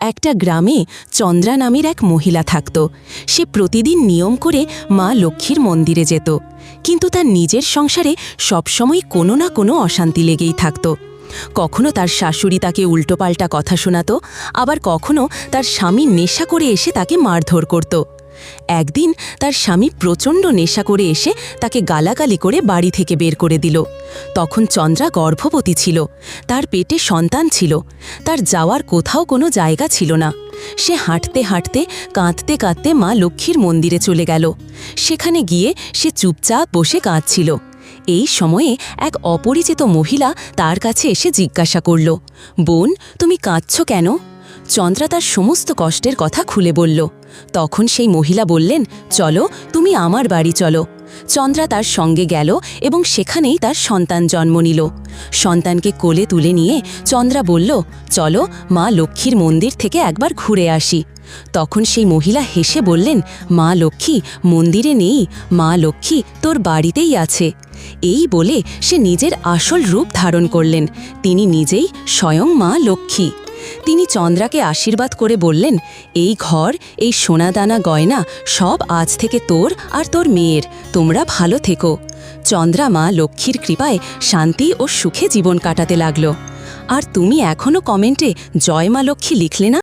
একটা গ্রামে চন্দ্রা নামের এক মহিলা থাকত। সে প্রতিদিন নিয়ম করে মা লক্ষ্মীর মন্দিরে যেত, কিন্তু তার নিজের সংসারে সবসময় কোনো না কোনো অশান্তি লেগেই থাকত। কখনো তার শাশুড়ি তাকে উল্টোপাল্টা কথা শোনাত, আবার কখনো তার স্বামী নেশা করে এসে তাকে মারধর করত। একদিন তার স্বামী প্রচণ্ড নেশা করে এসে তাকে গালাগালি করে বাড়ি থেকে বের করে দিল। তখন চন্দ্রা গর্ভবতী ছিল, তার পেটে সন্তান ছিল, তার যাওয়ার কোথাও কোনো জায়গা ছিল না। সে হাঁটতে হাঁটতে কাঁদতে কাঁদতে মা লক্ষ্মীর মন্দিরে চলে গেল। সেখানে গিয়ে সে চুপচাপ বসে কাঁদছিল। এই সময়ে এক অপরিচিত মহিলা তার কাছে এসে জিজ্ঞাসা করল, বোন, তুমি কাঁদছ কেন? চন্দ্রা তার সমস্ত কষ্টের কথা খুলে বলল। তখন সেই মহিলা বললেন, চলো, তুমি আমার বাড়ি চলো। চন্দ্রা তার সঙ্গে গেল এবং সেখানেই তার সন্তান জন্ম নিল। সন্তানকে কোলে তুলে নিয়ে চন্দ্রা বলল, চলো, মা লক্ষ্মীর মন্দির থেকে একবার ঘুরে আসি। তখন সেই মহিলা হেসে বললেন, মা লক্ষ্মী মন্দিরে নেই, মা লক্ষ্মী তোর বাড়িতেই আছে। এই বলে সে নিজের আসল রূপ ধারণ করলেন। তিনি নিজেই স্বয়ং মা লক্ষ্মী। তিনি চন্দ্রাকে আশীর্বাদ করে বললেন, এই ঘর, এই সোনাদানা গয়না সব আজ থেকে তোর আর তোর মেয়ের, তোমরা ভালো থেকো। চন্দ্রা মা লক্ষ্মীর কৃপায় শান্তি ও সুখে জীবন কাটাতে লাগল। আর তুমি এখনও কমেন্টে জয় মা লক্ষ্মী লিখলে না?